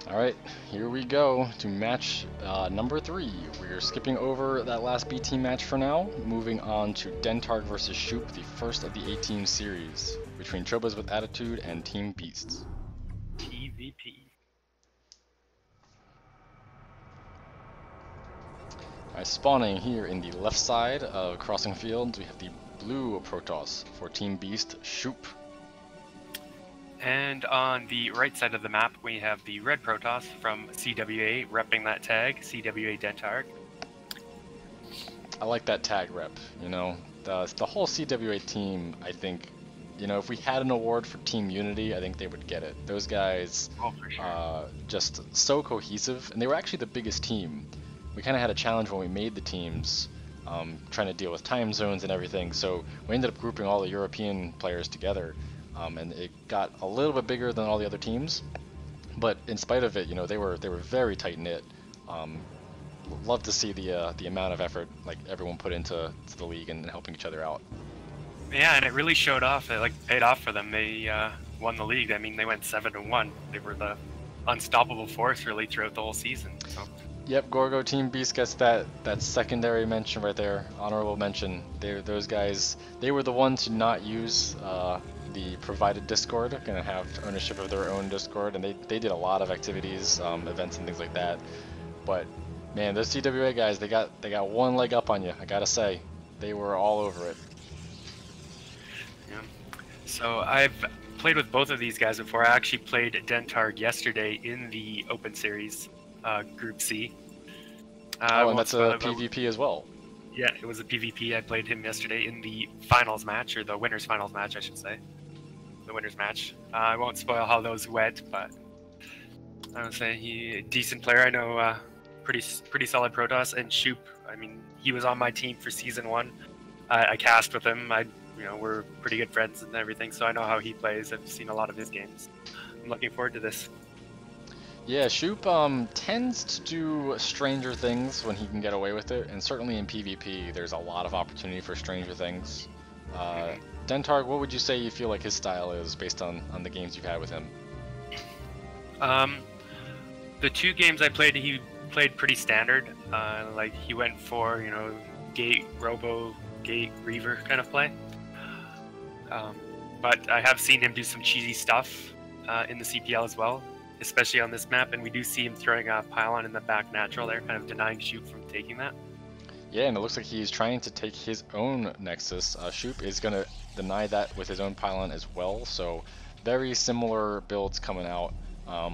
Alright, here we go to match number 3. We're skipping over that last B team match for now, moving on to Dentarg versus Shoop, the first of the A-team series, between Chobos with Attitude and Team Beasts. TVP. Alright, spawning here in the left side of Crossing Fields, we have the blue Protoss for Team Beast, Shoop. And on the right side of the map, we have the red Protoss from CWA, repping that tag, CWA Dentarg. I like that tag rep, you know. The whole CWA team, I think, you know, if we had an award for Team Unity, I think they would get it. Those guys, Oh, for sure. just so cohesive, and they were actually the biggest team. We kind of had a challenge when we made the teams, trying to deal with time zones and everything, so we ended up grouping all the European players together. And it got a little bit bigger than all the other teams, but in spite of it, you know, they were very tight knit. Love to see the amount of effort like everyone put into the league and helping each other out. Yeah, and it really showed off. It paid off for them. They won the league. I mean, they went 7-1. They were the unstoppable force really throughout the whole season. So. Yep, Gorgo Team Beast gets that secondary mention right there, honorable mention. Those guys, they were the ones to not use the provided Discord, gonna have ownership of their own Discord, and they did a lot of activities, events and things like that. But man, those CWA guys, they got one leg up on you, I gotta say. They were all over it. Yeah. So I've played with both of these guys before. I actually played Dentarg yesterday in the Open Series, Group C. Oh, and that's a PvP as well. Yeah, it was a PvP. I played him yesterday in the finals match, or the winners finals match, I should say. The winners match. I won't spoil how those went, but I would say he decent player. I know pretty solid Protoss, and Shoop. I mean, he was on my team for season 1. I cast with him. We're pretty good friends and everything, so I know how he plays. I've seen a lot of his games. I'm looking forward to this. Yeah, Shoop tends to do stranger things when he can get away with it, and certainly in PvP there's a lot of opportunity for stranger things. Dentarg, what would you say you feel like his style is based on the games you've had with him? The 2 games I played, he played pretty standard. Like he went for, you know, gate, robo, gate, reaver kind of play. But I have seen him do some cheesy stuff in the CPL as well, especially on this map, and we do see him throwing a pylon in the back natural there, kind of denying Shoop from taking that. Yeah, and it looks like he's trying to take his own Nexus. Shoop is going to deny that with his own pylon as well, so very similar builds coming out.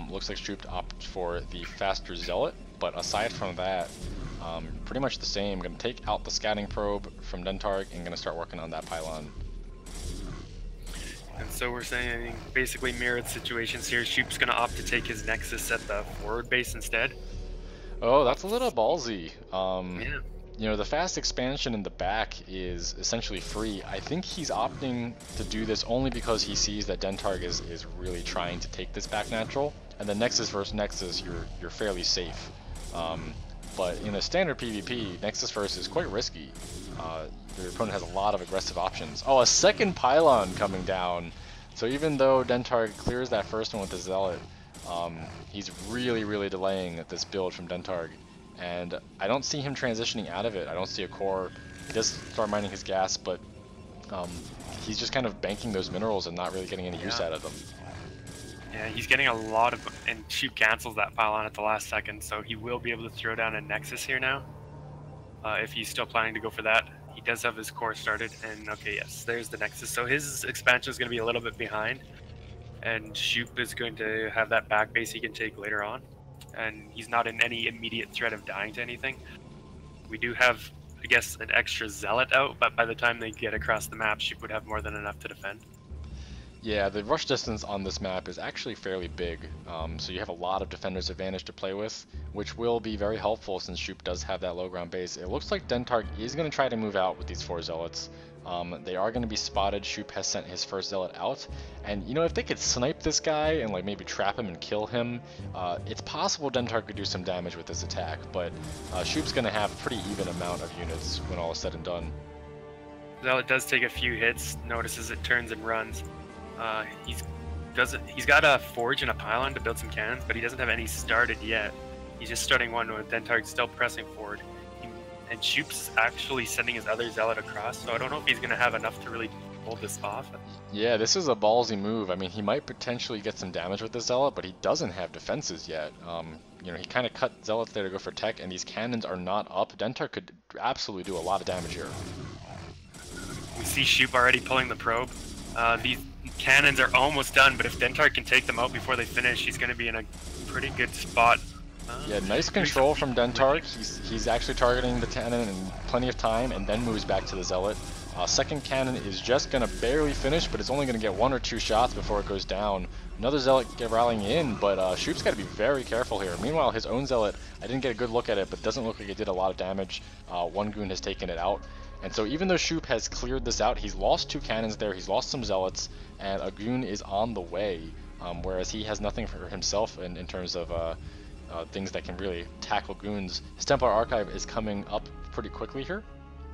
Looks like Shoop opted for the faster Zealot, but aside from that, pretty much the same. Going to take out the scouting probe from Dentarg and going to start working on that pylon. And so we're saying basically mirrored situations here. Shoop's going to opt to take his Nexus at the forward base instead. Oh, that's a little ballsy. Yeah. You know, the fast expansion in the back is essentially free. I think he's opting to do this only because he sees that Dentarg is really trying to take this back natural, and the Nexus versus Nexus, you're fairly safe. But in a standard PvP, Nexus versus is quite risky. Your opponent has a lot of aggressive options. Oh, a second pylon coming down. So even though Dentarg clears that first one with the Zealot, he's really delaying this build from Dentarg. And I don't see him transitioning out of it. I don't see a core. He does start mining his gas, but he's just kind of banking those minerals and not really getting any use out of them. Yeah, he's getting a lot of, and Shoop cancels that pylon at the last second, so he will be able to throw down a Nexus here now. If he's still planning to go for that. He does have his core started, and okay, yes, there's the Nexus. So his expansion is going to be a little bit behind, and Shoop is going to have that back base he can take later on. And he's not in any immediate threat of dying to anything. We do have, I guess, an extra Zealot out, but by the time they get across the map, Shoop would have more than enough to defend. Yeah, the rush distance on this map is actually fairly big, so you have a lot of defender's advantage to play with, which will be very helpful since Shoop does have that low ground base. It looks like Dentarg is going to try to move out with these 4 Zealots. They are going to be spotted. Shoop has sent his first Zealot out, and you know, if they could snipe this guy and like maybe trap him and kill him, it's possible Dentarg could do some damage with this attack, but Shoop's going to have a pretty even amount of units when all is said and done. Zealot does take a few hits, notices it turns and runs. He's doesn't. He's got a forge and a pylon to build some cannons, but he doesn't have any started yet. He's just starting one with Dentarg still pressing forward. And Shoop's actually sending his other zealot across, so I don't know if he's going to have enough to really hold this off. Yeah, this is a ballsy move. I mean, he might potentially get some damage with this zealot, but he doesn't have defenses yet. You know, he kind of cut zealots there to go for tech, and these cannons are not up. Dentarg could absolutely do a lot of damage here. We see Shoop already pulling the probe. These cannons are almost done, but if Dentarg can take them out before they finish, he's going to be in a pretty good spot. Yeah, nice control from Dentarg. He's actually targeting the cannon in plenty of time, and then moves back to the zealot. Second cannon is just going to barely finish, but it's only going to get 1 or 2 shots before it goes down. Another zealot rallying in, but Shoop's got to be very careful here. Meanwhile, his own zealot, I didn't get a good look at it, but doesn't look like it did a lot of damage. One goon has taken it out. And so even though Shoop has cleared this out, he's lost 2 cannons there, he's lost some zealots, and a goon is on the way, whereas he has nothing for himself in terms of things that can really tackle goons. His Templar Archive is coming up pretty quickly here,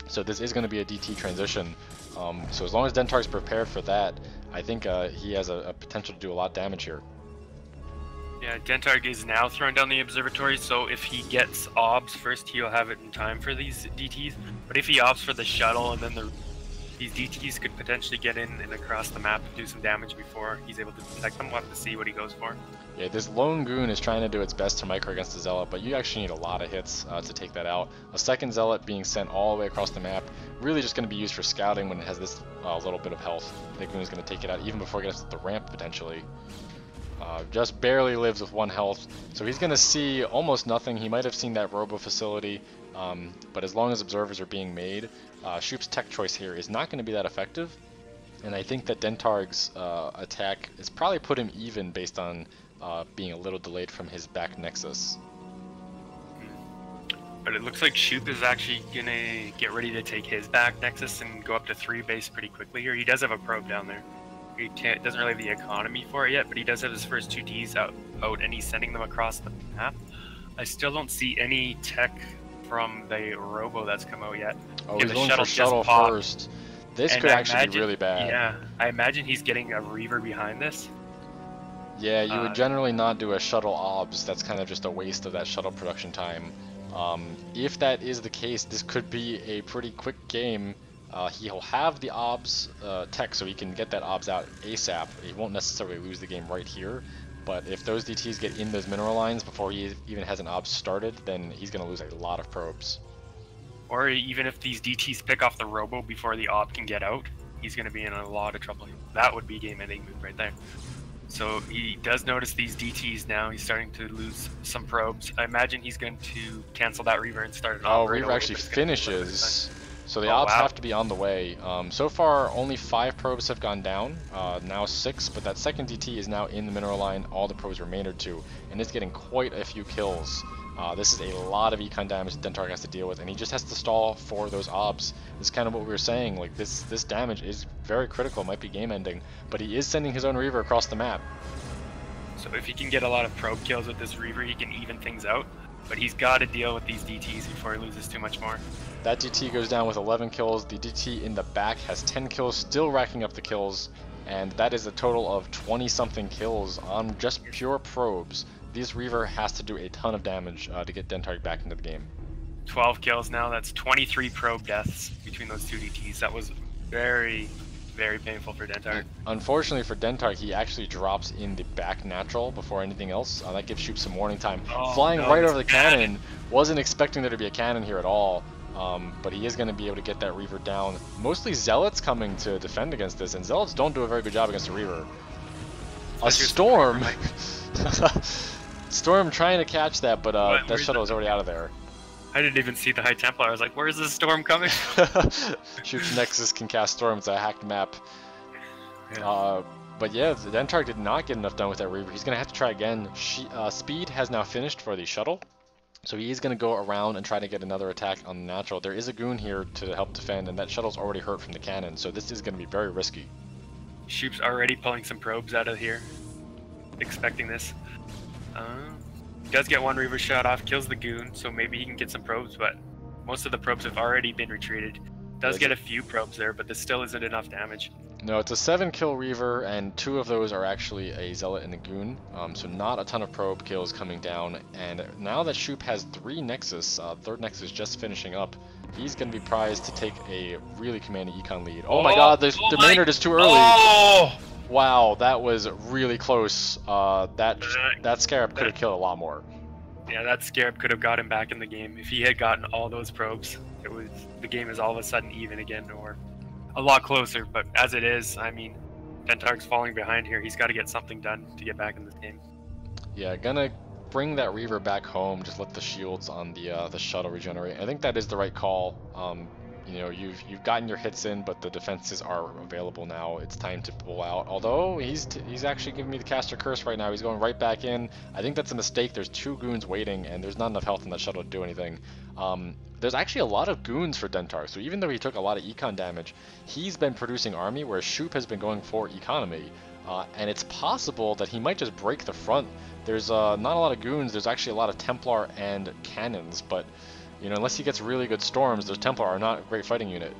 so this is going to be a DT transition. So as long as Dentarg's prepared for that, I think he has a potential to do a lot of damage here. Yeah, Dentarg is now throwing down the observatory, so if he gets obs first, he'll have it in time for these DTs. But if he opts for the shuttle, and then these DTs could potentially get in and across the map and do some damage before he's able to detect them. We'll have to see what he goes for. Yeah, this lone goon is trying to do its best to micro against the zealot, but you actually need a lot of hits to take that out. A second zealot being sent all the way across the map, really just going to be used for scouting when it has this little bit of health. The goon is going to take it out even before it gets to the ramp potentially. Just barely lives with 1 health, so he's going to see almost nothing. He might have seen that robo facility, but as long as observers are being made, Shoop's tech choice here is not going to be that effective, and I think that Dentarg's attack has probably put him even based on being a little delayed from his back nexus. But it looks like Shoop is actually going to get ready to take his back nexus and go up to 3 base pretty quickly here. He does have a probe down there. He doesn't really have the economy for it yet, but he does have his first 2 Ds out, and he's sending them across the map. I still don't see any tech from the robo that's come out yet. Oh, he's going for shuttle first. This could actually be really bad. Yeah, I imagine he's getting a Reaver behind this. Yeah, you would generally not do a shuttle obs. That's kind of just a waste of that shuttle production time. If that is the case, this could be a pretty quick game. He'll have the obs tech, so he can get that obs out ASAP. He won't necessarily lose the game right here, but if those DTs get in those mineral lines before he even has an obs started, then he's going to lose a lot of probes. Or even if these DTs pick off the robo before the ob can get out, he's going to be in a lot of trouble. That would be game-ending move right there. So he does notice these DTs now. He's starting to lose some probes. I imagine he's going to cancel that Reaver and start an ob. Oh, Reaver actually finishes. So the obs have to be on the way. So far, only 5 probes have gone down, now 6, but that second DT is now in the mineral line. All the probes remained to, and it's getting quite a few kills. This is a lot of econ damage Dentarg has to deal with, and he just has to stall for those obs. This is kind of what we were saying, like this damage is very critical, might be game ending, but he is sending his own Reaver across the map. So if he can get a lot of probe kills with this Reaver, he can even things out, but he's got to deal with these DTs before he loses too much more. That DT goes down with 11 kills. The DT in the back has 10 kills, still racking up the kills, and that is a total of 20-something kills on just pure probes. This Reaver has to do a ton of damage to get Dentarg back into the game. 12 kills now. That's 23 probe deaths between those 2 DTs. That was very, very painful for Dentarg. Unfortunately for Dentarg, he actually drops in the back natural before anything else. That gives Shoop some warning time. Flying right over the cannon. Wasn't expecting there to be a cannon here at all. But he is going to be able to get that Reaver down. Mostly Zealots coming to defend against this, and Zealots don't do a very good job against a Reaver. A Storm! Storm trying to catch that, but that shuttle is already out of there. I didn't even see the High Templar. I was like, where's this Storm coming? Shoop's Nexus can cast Storm. It's a hacked map. Yeah. But yeah, Dentarg did not get enough done with that Reaver. He's going to have to try again. Speed has now finished for the shuttle. So he is going to go around and try to get another attack on the natural. There is a goon here to help defend, and that shuttle's already hurt from the cannon, so this is going to be very risky. Shoop's already pulling some probes out of here, expecting this. He does get 1 Reaver shot off, kills the goon, so maybe he can get some probes, but most of the probes have already been retreated. Does get a few probes there, but this still isn't enough damage. No, it's a 7-kill Reaver, and 2 of those are actually a Zealot and a Goon, so not a ton of probe kills coming down. And now that Shoop has 3 Nexus, third Nexus just finishing up, he's going to be prized to take a really commanding econ lead. Oh my god, the Maynard is too early! Oh! Wow, that was really close. That Scarab could have killed a lot more. Yeah, that Scarab could have got him back in the game. If he had gotten all those probes, the game is all of a sudden even again, or a lot closer. But as it is, I mean, Dentarg's falling behind here. He's got to get something done to get back in this game. Yeah, gonna bring that Reaver back home. Just let the shields on the shuttle regenerate. I think that is the right call. You know, you've gotten your hits in, but the defenses are available now. It's time to pull out. Although he's actually giving me the caster curse right now. He's going right back in. I think that's a mistake. There's 2 goons waiting, and there's not enough health in that shuttle to do anything. There's actually a lot of goons for Dentarg, so even though he took a lot of econ damage, he's been producing army, whereas Shoop has been going for economy. And it's possible that he might just break the front. There's not a lot of goons. There's actually a lot of Templar and cannons, but you know, unless he gets really good storms, those Templar are not a great fighting unit.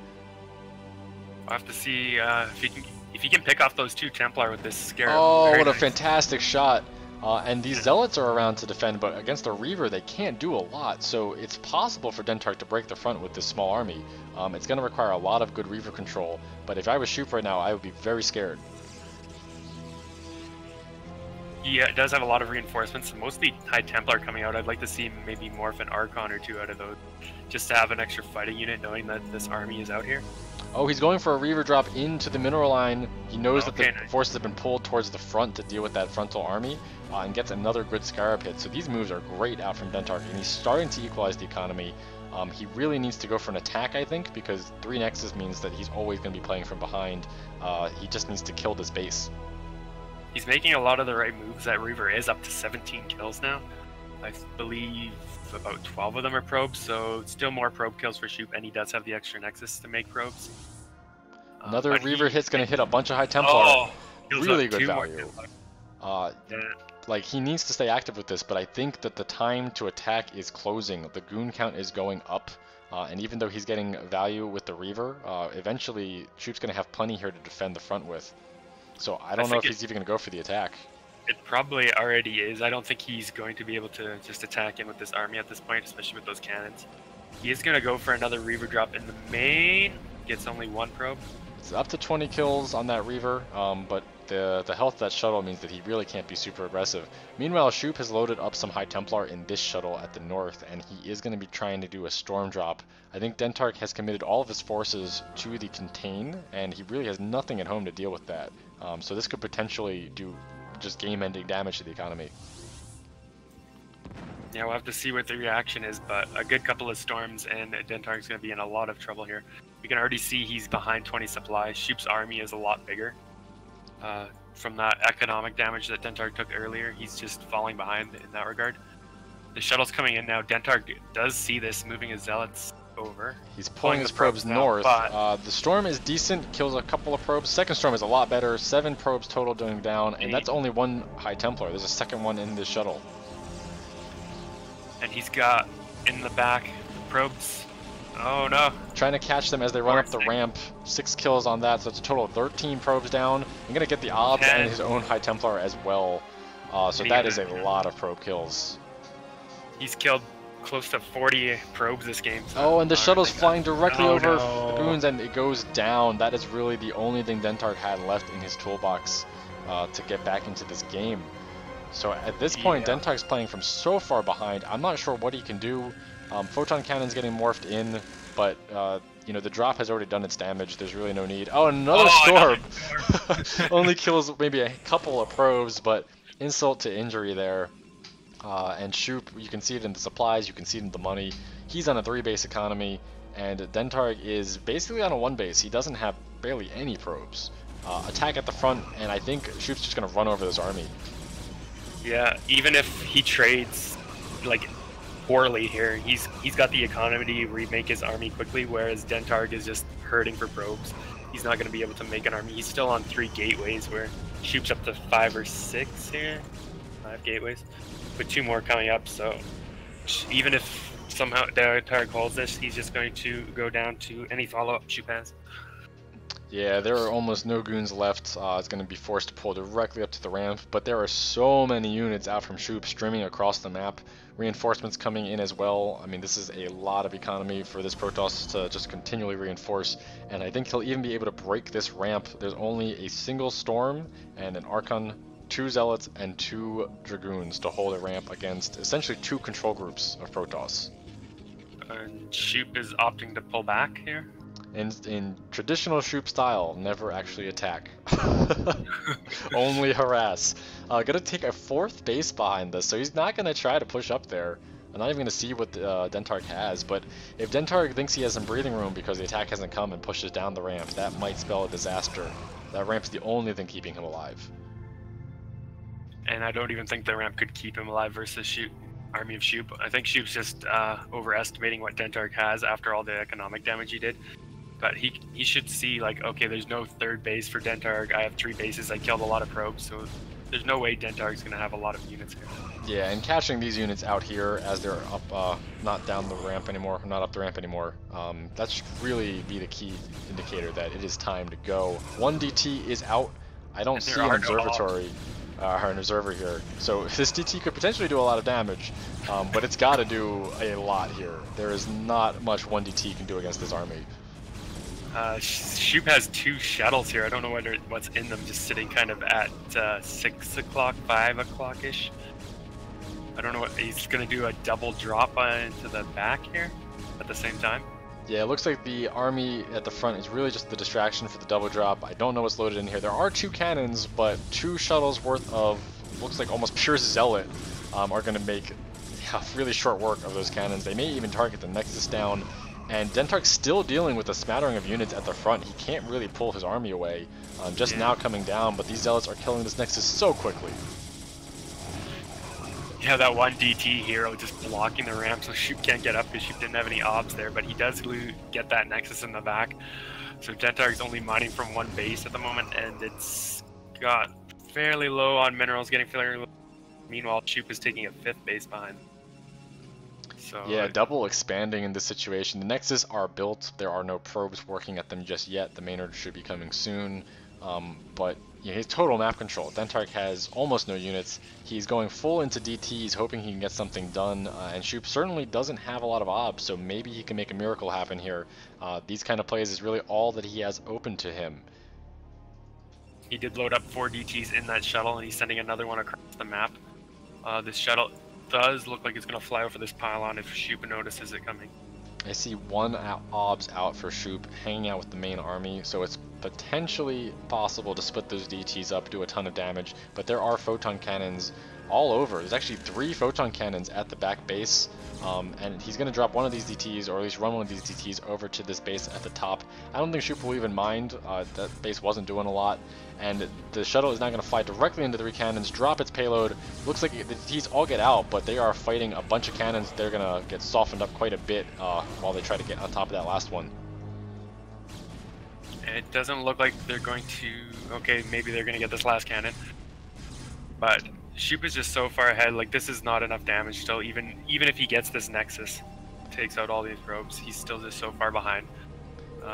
I'll have to see if he can pick off those 2 Templar with this Scarab. Oh, what a fantastic shot! And these Zealots are around to defend, but against the Reaver, they can't do a lot. So it's possible for Dentarg to break the front with this small army. It's going to require a lot of good Reaver control. But if I was Shoop right now, I would be very scared. Yeah, it does have a lot of reinforcements, mostly High Templar coming out. I'd like to see maybe morph an Archon or 2 out of those, just to have an extra fighting unit knowing that this army is out here. Oh, he's going for a Reaver drop into the mineral line. He knows that the forces have been pulled towards the front to deal with that frontal army, and gets another good Scarab hit. So these moves are great out from Dentarg, and he's starting to equalize the economy. He really needs to go for an attack, I think, because 3 Nexus means that he's always going to be playing from behind. He just needs to kill this base. He's making a lot of the right moves. That Reaver is up to 17 kills now. I believe about 12 of them are probes, so still more probe kills for Shoop, and he does have the extra Nexus to make probes. Another Reaver hit's going to hit a bunch of High Templar. Oh, really good value. Like, he needs to stay active with this, but I think that the time to attack is closing. The goon count is going up, and even though he's getting value with the Reaver, eventually Shoop's going to have plenty here to defend the front with. So I don't know if he's even going to go for the attack. It probably already is. I don't think he's going to be able to just attack him with this army at this point, especially with those cannons. He is going to go for another Reaver drop in the main. Gets only 1 probe. It's up to 20 kills on that Reaver, but the health of that shuttle means that he really can't be super aggressive. Meanwhile, Shoop has loaded up some High Templar in this shuttle at the north, and he is going to be trying to do a storm drop. I think Dentarg has committed all of his forces to the contain, and he really has nothing at home to deal with that. So this could potentially do just game-ending damage to the economy. Yeah, we'll have to see what the reaction is, but a good couple of storms and Dentarg's going to be in a lot of trouble here. We can already see he's behind 20 supplies. Shoop's army is a lot bigger. From that economic damage that Dentarg took earlier, he's just falling behind in that regard. The shuttle's coming in now. Dentarg does see this, moving his Zealots over. He's pulling his probes north. The storm is decent, kills a couple of probes. Second storm is a lot better. 7 probes total going down, and that's only 1 High Templar. There's a second one in this shuttle. And he's got in the back probes. Oh no. Trying to catch them as they run up the ramp. 6 kills on that, so it's a total of 13 probes down. I'm going to get the Obs and his own High Templar as well. So that is a lot of probe kills. He's killed close to 40 probes this game. So oh, and the shuttle's flying directly over the goons, and it goes down. That is really the only thing Dentarg had left in his toolbox to get back into this game. So at this point, Dentarg's playing from so far behind. I'm not sure what he can do. Photon Cannon's getting morphed in, but you know, the drop has already done its damage. There's really no need. Oh, another storm! Only kills maybe a couple of probes, but insult to injury there. And Shoop, you can see it in the supplies, you can see it in the money. He's on a 3-base economy, and Dentarg is basically on a 1-base. He doesn't have barely any probes. Attack at the front, and I think Shoop's just going to run over this army. Yeah, even if he trades like poorly here, he's got the economy to remake his army quickly, whereas Dentarg is just hurting for probes. He's not going to be able to make an army. He's still on 3 gateways, where Shoop's up to 5 or 6 here. 5 gateways, with 2 more coming up. So even if somehow Dentarg holds this, he's just going to go down to any follow-up Shoop has. Yeah, there are almost no goons left. It's going to be forced to pull directly up to the ramp, but there are so many units out from Shoop streaming across the map. Reinforcements coming in as well. I mean, this is a lot of economy for this Protoss to just continually reinforce, and I think he'll even be able to break this ramp. There's only a single Storm and an Archon, 2 Zealots, and 2 Dragoons to hold a ramp against essentially 2 control groups of Protoss. And Shoop is opting to pull back here. In traditional Shoop style, never actually attack. Only harass. Gonna take a 4th base behind this, so he's not gonna try to push up there. I'm not even gonna see what Dentarg has, but if Dentarg thinks he has some breathing room because the attack hasn't come and pushes down the ramp, that might spell a disaster. That ramp's the only thing keeping him alive. And I don't even think the ramp could keep him alive versus Army of Shoop. I think Shoop's just overestimating what Dentarg has after all the economic damage he did. But he should see, like, okay, there's no 3rd base for Dentarg. I have 3 bases. I killed a lot of probes, so there's no way Dentarg's going to have a lot of units here. Yeah, and catching these units out here as they're up, not down the ramp anymore, not up the ramp anymore, that should really be the key indicator that it is time to go. 1 DT is out. I don't see an observatory. An observer here, so this DT could potentially do a lot of damage, but it's got to do a lot here. There is not much 1 DT can do against this army. Shoop has 2 shuttles here. I don't know what's in them, just sitting kind of at 6 o'clock, 5 o'clock-ish. I don't know what he's going to do, a double drop into the back here at the same time. Yeah, it looks like the army at the front is really just the distraction for the double drop. I don't know what's loaded in here. There are 2 cannons, but 2 shuttles worth of, looks like almost pure Zealot, are going to make really short work of those cannons. They may even target the Nexus down, and Dentarg's still dealing with a smattering of units at the front. He can't really pull his army away, just now coming down, but these Zealots are killing this Nexus so quickly. Yeah, that 1 DT hero just blocking the ramp so Shoop can't get up because Shoop didn't have any obs there, but he does get that Nexus in the back. So Dentarg's only mining from 1 base at the moment, and it's got fairly low on minerals, getting fairly low. Meanwhile, Shoop is taking a 5th base behind. So yeah, double expanding in this situation. The Nexus are built. There are no probes working at them just yet. The Maynard should be coming soon. But yeah, his total map control. Dentarg has almost no units. He's going full into DTs, hoping he can get something done. And Shoop certainly doesn't have a lot of obs, so maybe he can make a miracle happen here. These kind of plays is really all that he has open to him. He did load up 4 DTs in that shuttle, and he's sending another one across the map. This shuttle does look like it's going to fly over this pylon if Shoop notices it coming. I see 1 obs out for Shoop, hanging out with the main army, so it's potentially possible to split those DTs up, do a ton of damage, but there are photon cannons all over. There's actually 3 photon cannons at the back base, and he's going to drop one of these DTs, or at least run one of these DTs over to this base at the top. I don't think Shoop will even mind. That base wasn't doing a lot, and the shuttle is not going to fly directly into the 3 cannons, drop its payload. Looks like the DTs all get out, but they are fighting a bunch of cannons. They're going to get softened up quite a bit while they try to get on top of that last one. It doesn't look like they're going to... Okay, maybe they're going to get this last cannon. But Shoop is just so far ahead. Like, this is not enough damage still. Even if he gets this Nexus, takes out all these probes, he's still just so far behind.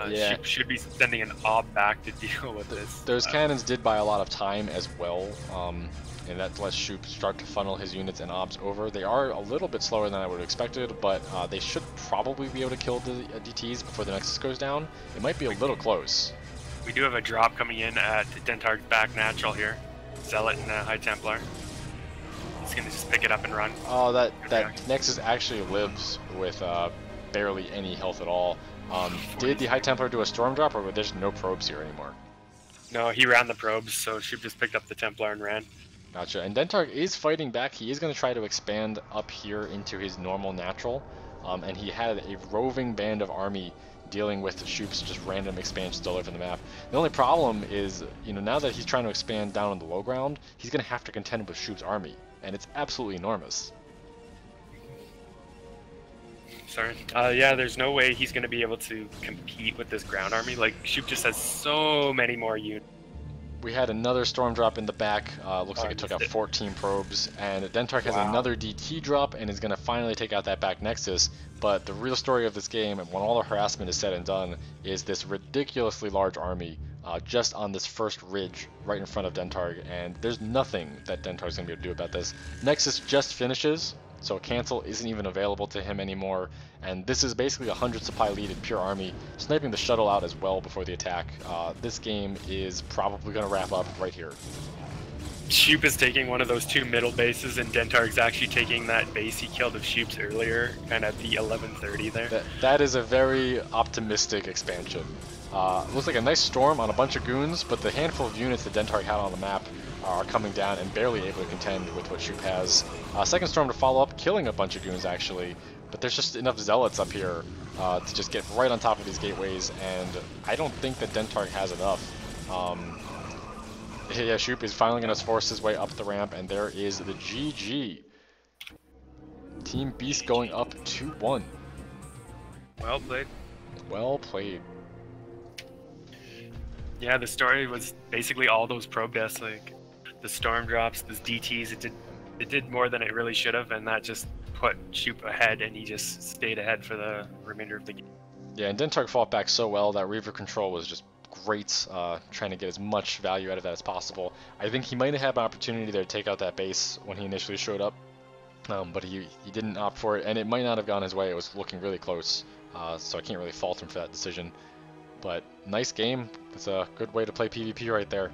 Yeah. Shoop should be sending an ob back to deal with this. Those cannons did buy a lot of time as well, and that lets Shoop start to funnel his units and obs over. They are a little bit slower than I would have expected, but they should probably be able to kill the DTs before the Nexus goes down. It might be a little close. We do have a drop coming in at Dentarg's back natural here. Zealot and High Templar. He's gonna just pick it up and run. Oh, that Nexus actually lives with barely any health at all. Did the High Templar do a storm drop, or there's no probes here anymore? No, he ran the probes, so Shoop just picked up the Templar and ran. Gotcha. And Dentarg is fighting back. He is going to try to expand up here into his normal natural, and he had a roving band of army dealing with Shoop's just random expansions all over the map. The only problem is, now that he's trying to expand down on the low ground, he's going to have to contend with Shoop's army, and it's absolutely enormous. Sorry. Yeah, there's no way he's going to be able to compete with this ground army. Like, Shoop just has so many more units. We had another storm drop in the back. Looks like it took out 14 probes, and Dentarg has another DT drop and is going to finally take out that back Nexus. But the real story of this game, and when all the harassment is said and done, is this ridiculously large army just on this first ridge right in front of Dentarg, and there's nothing that Dentarg's going to be able to do about this. Nexus just finishes, so cancel isn't even available to him anymore, and this is basically a 100 supply lead in pure army, sniping the shuttle out as well before the attack. This game is probably going to wrap up right here. Shoop is taking one of those 2 middle bases, and Dentarg's actually taking that base he killed of Shoop's earlier, kind of at the 11:30 there. That is a very optimistic expansion. Looks like a nice storm on a bunch of goons, but the handful of units that Dentarg had on the map are coming down and barely able to contend with what Shoop has. Second storm to follow up, killing a bunch of goons actually, but there's just enough zealots up here to just get right on top of these gateways, and I don't think that Dentarg has enough. Yeah, Shoop is finally going to force his way up the ramp, and there is the GG. Team Beast going up 2-1. Well played. Well played. Yeah, the story was basically all those probe deaths, like the storm drops, the DTs. It did more than it really should have, and that just put Shoop ahead, and he just stayed ahead for the remainder of the game. Yeah, and Dentarg fought back so well that Reaver control was just great, trying to get as much value out of that as possible. I think he might have had an opportunity there to take out that base when he initially showed up, but he didn't opt for it, and it might not have gone his way. It was looking really close, so I can't really fault him for that decision. But nice game. It's a good way to play PvP right there.